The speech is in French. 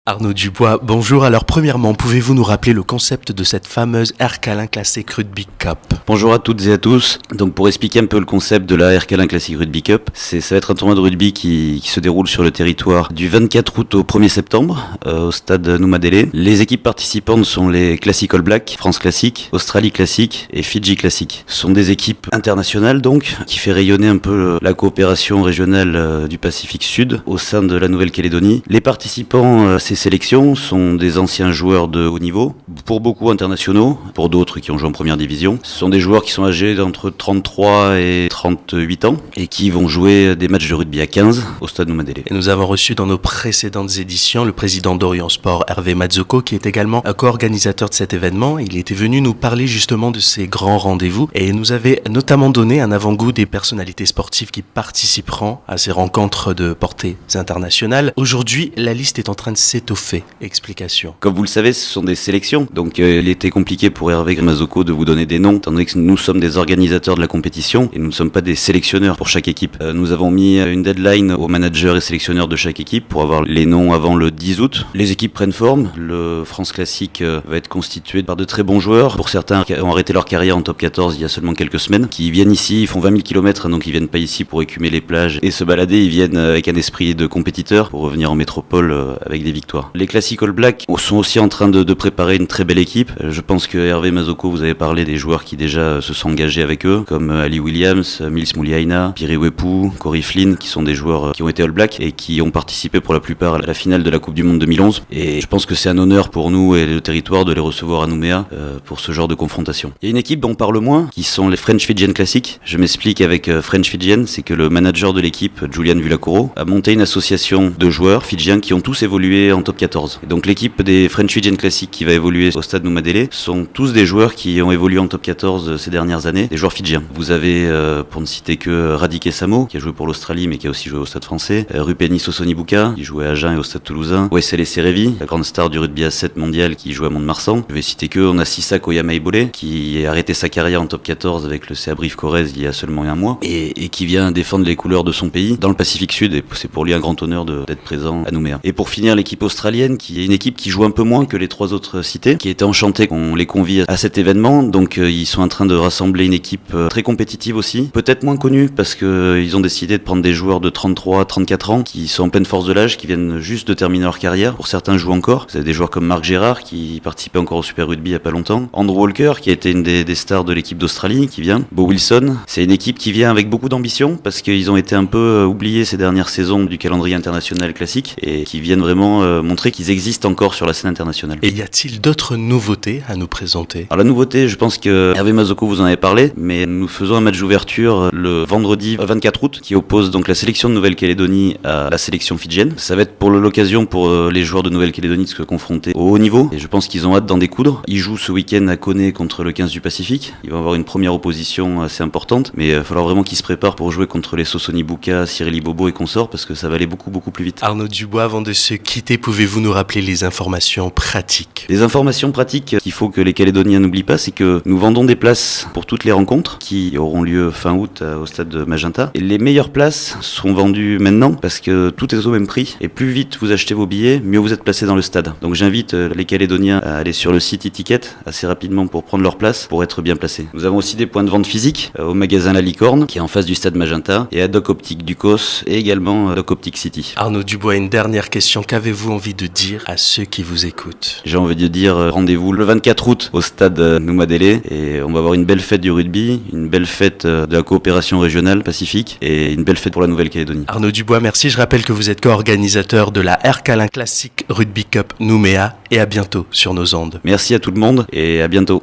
Arnaud Dubois, bonjour. Alors premièrement, pouvez-vous nous rappeler le concept de cette fameuse Air Calin Classic Rugby Cup? Bonjour à toutes et à tous. Donc pour expliquer un peu le concept de la Air Calin Classic Rugby Cup, ça va être un tournoi de rugby qui se déroule sur le territoire du 24 août au 1er septembre au stade Noumadélé. Les équipes participantes sont les Classic All Black, France Classic, Australie Classic et Fidji Classic. Ce sont des équipes internationales donc qui fait rayonner un peu la coopération régionale du Pacifique Sud au sein de la Nouvelle-Calédonie. Les participants à ces sélections sont des anciens joueurs de haut niveau, pour beaucoup internationaux, pour d'autres qui ont joué en première division. Ce sont des joueurs qui sont âgés d'entre 33 et 38 ans et qui vont jouer des matchs de rugby à 15 au stade Noumadélé. Et nous avons reçu dans nos précédentes éditions le président d'Orient Sport, Hervé Mazzocco, qui est également un co-organisateur de cet événement. Il était venu nous parler justement de ces grands rendez-vous et nous avait notamment donné un avant-goût des personnalités sportives qui participeront à ces rencontres de portée internationale. Aujourd'hui, la liste est en train de s'étoffer. Explication. Comme vous le savez, ce sont des sélections, donc il était compliqué pour Hervé Mazzocco de vous donner des noms, étant donné que nous sommes des organisateurs de la compétition et nous ne sommes pas des sélectionneurs pour chaque équipe. Nous avons mis une deadline aux managers et sélectionneurs de chaque équipe pour avoir les noms avant le 10 août. Les équipes prennent forme, le France Classic va être constitué par de très bons joueurs. Pour certains qui ont arrêté leur carrière en top 14 il y a seulement quelques semaines, qui viennent ici, ils font 20 000 km, donc ils viennent pas ici pour écumer les plages et se balader, ils viennent avec un esprit de compétiteur pour revenir en métropole avec des victoires. Les Classic All Black sont aussi en train de préparer une très belle équipe. Je pense que Hervé Mazzocco, vous avez parlé des joueurs qui déjà se sont engagés avec eux, comme Ali Williams, Mils Mouliaina, Piri Wepu, Corey Flynn, qui sont des joueurs qui ont été All Black et qui ont participé pour la plupart à la finale de la Coupe du Monde 2011. Et je pense que c'est un honneur pour nous et le territoire de les recevoir à Nouméa pour ce genre de confrontation. Il y a une équipe dont on parle moins, qui sont les French Fijian Classic. Je m'explique avec French Fijian, c'est que le manager de l'équipe, Julian Vulakoro, a monté une association de joueurs fidjiens qui ont tous évolué en top 14. Et donc l'équipe des French Fijian Classic qui va évoluer au stade Noumadélé sont tous des joueurs qui ont évolué en top 14 ces dernières années, des joueurs fidjiens. Vous avez, pour ne citer que Radike Samo, qui a joué pour l'Australie mais qui a aussi joué au stade français, Rupeni Sosonibuka, qui jouait à Agen et au stade toulousain, Wessele Serevi, la grande star du rugby à 7 mondial qui joue à Mont-de-Marsan. Je vais citer que, on a Sisak Oyama-Ibole, qui a arrêté sa carrière en top 14 avec le CA Brive Corrèze il y a seulement un mois, et qui vient défendre les couleurs de son pays dans le Pacifique Sud, et c'est pour lui un grand honneur d'être présent à Nouméa. Et pour finir, l'équipe australienne, qui est une équipe qui joue un peu moins que les trois autres cités, qui était enchantée qu'on les convie à cet événement, donc ils sont en train de rassembler une équipe très compétitive aussi, peut-être moins connue parce que ils ont décidé de prendre des joueurs de 33 à 34 ans qui sont en pleine force de l'âge, qui viennent juste de terminer leur carrière. Pour certains jouent encore. Vous avez des joueurs comme Marc Gérard qui participait encore au Super Rugby il y a pas longtemps, Andrew Walker qui a été une des stars de l'équipe d'Australie qui vient, Bo Wilson. C'est une équipe qui vient avec beaucoup d'ambition parce qu'ils ont été un peu oubliés ces dernières saisons du calendrier international classique et qui viennent vraiment montrer qu'ils existent encore sur la scène internationale. Et y a-t-il d'autres nouveautés à nous présenter? Alors la nouveauté, je pense que Hervé Mazzocco vous en avez parlé, mais nous faisons un match d'ouverture le vendredi 24 août qui oppose donc la sélection de Nouvelle-Calédonie à la sélection fidjienne. Ça va être pour l'occasion pour les joueurs de Nouvelle-Calédonie de se confronter au haut niveau et je pense qu'ils ont hâte d'en découdre. Ils jouent ce week-end à Koné contre le 15 du Pacifique. Ils vont avoir une première opposition assez importante, mais il va falloir vraiment qu'ils se préparent pour jouer contre les Sosonibuka, Cyril Bobo et consorts parce que ça va aller beaucoup plus vite. Arnaud Dubois, avant de se quitter, pouvez-vous nous rappeler les informations pratiques? Les informations pratiques qu'il faut que les Calédoniens n'oublient pas, c'est que nous vendons des places pour toutes les rencontres qui auront lieu fin août au stade de Magenta. Et les meilleures places sont vendues maintenant parce que tout est au même prix. Et plus vite vous achetez vos billets, mieux vous êtes placé dans le stade. Donc j'invite les Calédoniens à aller sur le site e-ticket assez rapidement pour prendre leur place, pour être bien placés. Nous avons aussi des points de vente physiques au magasin La Licorne qui est en face du stade Magenta et à Doc Optique Ducos et également à Doc Optique City. Arnaud Dubois, une dernière question. Qu'avez-vous envie de dire à ceux qui vous écoutent? J'ai envie de dire rendez-vous le 24 août au stade Noumadélé et on va avoir une belle fête du rugby, une belle fête de la coopération régionale pacifique et une belle fête pour la Nouvelle-Calédonie. Arnaud Dubois, merci. Je rappelle que vous êtes co-organisateur de la Air Calin Classic Rugby Cup Nouméa et à bientôt sur nos ondes. Merci à tout le monde et à bientôt.